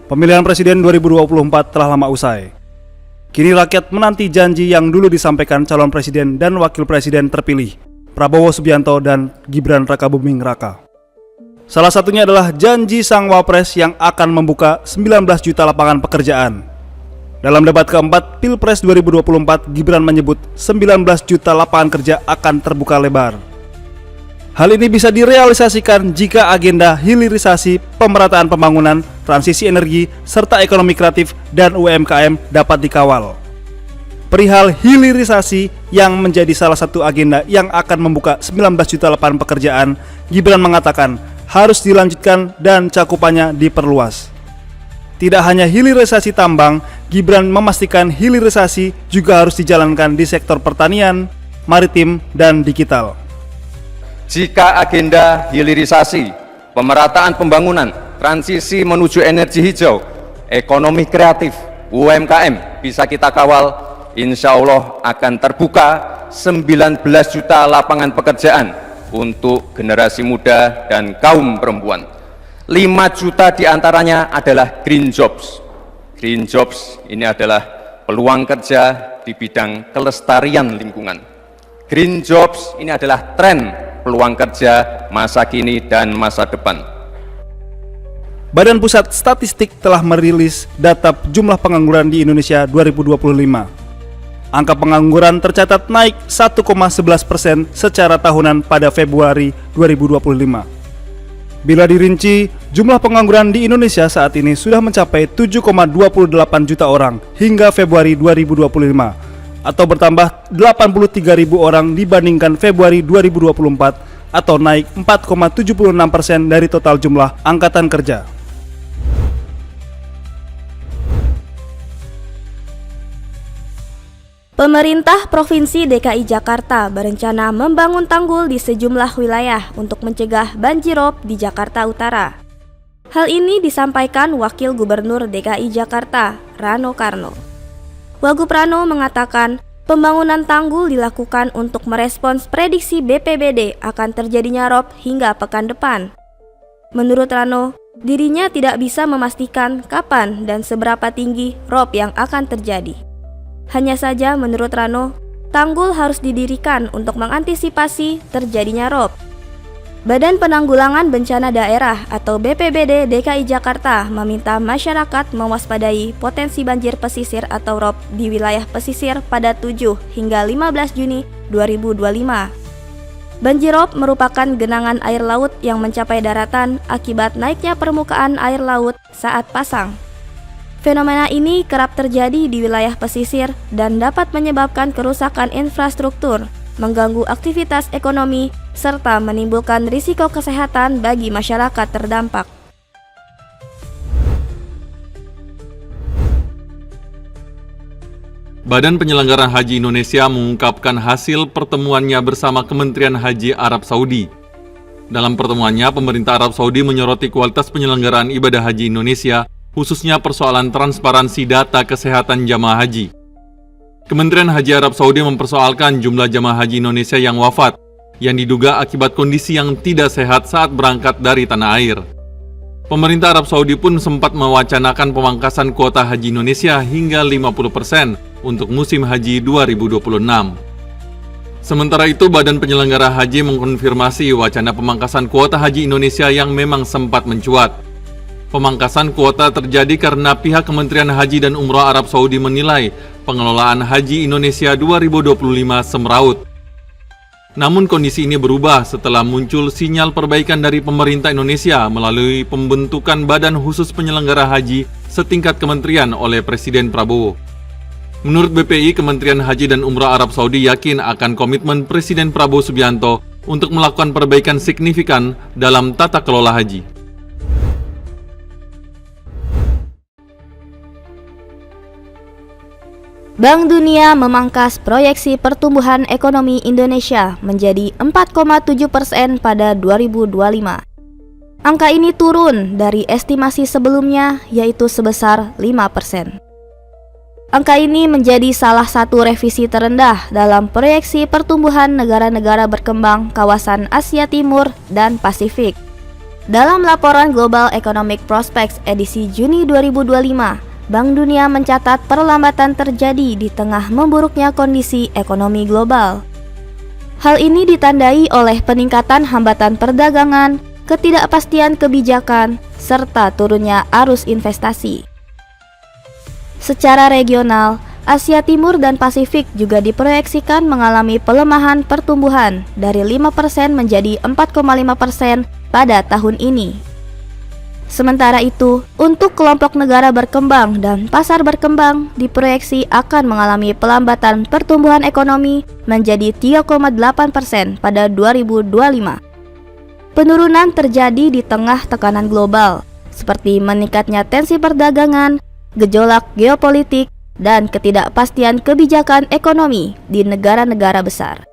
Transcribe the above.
Pemilihan Presiden 2024 telah lama usai. Kini rakyat menanti janji yang dulu disampaikan calon presiden dan wakil presiden terpilih, Prabowo Subianto dan Gibran Rakabuming Raka. Salah satunya adalah janji sang wapres yang akan membuka 19 juta lapangan pekerjaan. Dalam debat keempat Pilpres 2024, Gibran menyebut 19 juta lapangan kerja akan terbuka lebar. Hal ini bisa direalisasikan jika agenda hilirisasi, pemerataan pembangunan, transisi energi, serta ekonomi kreatif dan UMKM dapat dikawal. Perihal hilirisasi yang menjadi salah satu agenda yang akan membuka 19 juta lapangan pekerjaan, Gibran mengatakan harus dilanjutkan dan cakupannya diperluas. Tidak hanya hilirisasi tambang, Gibran memastikan hilirisasi juga harus dijalankan di sektor pertanian, maritim, dan digital. Jika agenda hilirisasi, pemerataan pembangunan, transisi menuju energi hijau, ekonomi kreatif, UMKM bisa kita kawal, insya Allah akan terbuka 19 juta lapangan pekerjaan untuk generasi muda dan kaum perempuan. 5 juta diantaranya adalah green jobs. Green jobs ini adalah peluang kerja di bidang kelestarian lingkungan. Green jobs ini adalah tren peluang kerja masa kini dan masa depan. Badan Pusat Statistik telah merilis data jumlah pengangguran di Indonesia 2025. Angka pengangguran tercatat naik 1,11% secara tahunan pada Februari 2025. Bila dirinci, jumlah pengangguran di Indonesia saat ini sudah mencapai 7,28 juta orang hingga Februari 2025, atau bertambah 83.000 orang dibandingkan Februari 2024, atau naik 4,76% dari total jumlah angkatan kerja. Pemerintah Provinsi DKI Jakarta berencana membangun tanggul di sejumlah wilayah untuk mencegah banjirop di Jakarta Utara. Hal ini disampaikan Wakil Gubernur DKI Jakarta, Rano Karno. Wagub Rano mengatakan pembangunan tanggul dilakukan untuk merespons prediksi BPBD akan terjadinya rop hingga pekan depan. Menurut Rano, dirinya tidak bisa memastikan kapan dan seberapa tinggi rop yang akan terjadi. Hanya saja menurut Rano, tanggul harus didirikan untuk mengantisipasi terjadinya rop. Badan Penanggulangan Bencana Daerah atau BPBD DKI Jakarta meminta masyarakat mewaspadai potensi banjir pesisir atau rop di wilayah pesisir pada 7 hingga 15 Juni 2025. Banjirop merupakan genangan air laut yang mencapai daratan akibat naiknya permukaan air laut saat pasang. Fenomena ini kerap terjadi di wilayah pesisir dan dapat menyebabkan kerusakan infrastruktur, mengganggu aktivitas ekonomi, serta menimbulkan risiko kesehatan bagi masyarakat terdampak. Badan Penyelenggaraan Haji Indonesia mengungkapkan hasil pertemuannya bersama Kementerian Haji Arab Saudi. Dalam pertemuannya, pemerintah Arab Saudi menyoroti kualitas penyelenggaraan ibadah haji Indonesia, khususnya persoalan transparansi data kesehatan jamaah haji. Kementerian Haji Arab Saudi mempersoalkan jumlah jamaah haji Indonesia yang wafat, yang diduga akibat kondisi yang tidak sehat saat berangkat dari tanah air. Pemerintah Arab Saudi pun sempat mewacanakan pemangkasan kuota haji Indonesia hingga 50% untuk musim haji 2026. Sementara itu, Badan Penyelenggara Haji mengkonfirmasi wacana pemangkasan kuota haji Indonesia yang memang sempat mencuat. Pemangkasan kuota terjadi karena pihak Kementerian Haji dan Umroh Arab Saudi menilai pengelolaan haji Indonesia 2025 semeraut. Namun kondisi ini berubah setelah muncul sinyal perbaikan dari pemerintah Indonesia melalui pembentukan Badan Khusus Penyelenggara Haji setingkat kementerian oleh Presiden Prabowo. Menurut BPI, Kementerian Haji dan Umroh Arab Saudi yakin akan komitmen Presiden Prabowo Subianto untuk melakukan perbaikan signifikan dalam tata kelola haji. Bank Dunia memangkas proyeksi pertumbuhan ekonomi Indonesia menjadi 4,7% pada 2025. Angka ini turun dari estimasi sebelumnya yaitu sebesar 5%. Angka ini menjadi salah satu revisi terendah dalam proyeksi pertumbuhan negara-negara berkembang kawasan Asia Timur dan Pasifik. Dalam laporan Global Economic Prospects edisi Juni 2025, Bank Dunia mencatat perlambatan terjadi di tengah memburuknya kondisi ekonomi global. Hal ini ditandai oleh peningkatan hambatan perdagangan, ketidakpastian kebijakan, serta turunnya arus investasi. Secara regional, Asia Timur dan Pasifik juga diproyeksikan mengalami pelemahan pertumbuhan dari 5% menjadi 4,5% pada tahun ini. Sementara itu, untuk kelompok negara berkembang dan pasar berkembang diproyeksi akan mengalami pelambatan pertumbuhan ekonomi menjadi 3,8% pada 2025. Penurunan terjadi di tengah tekanan global, seperti meningkatnya tensi perdagangan, gejolak geopolitik, dan ketidakpastian kebijakan ekonomi di negara-negara besar.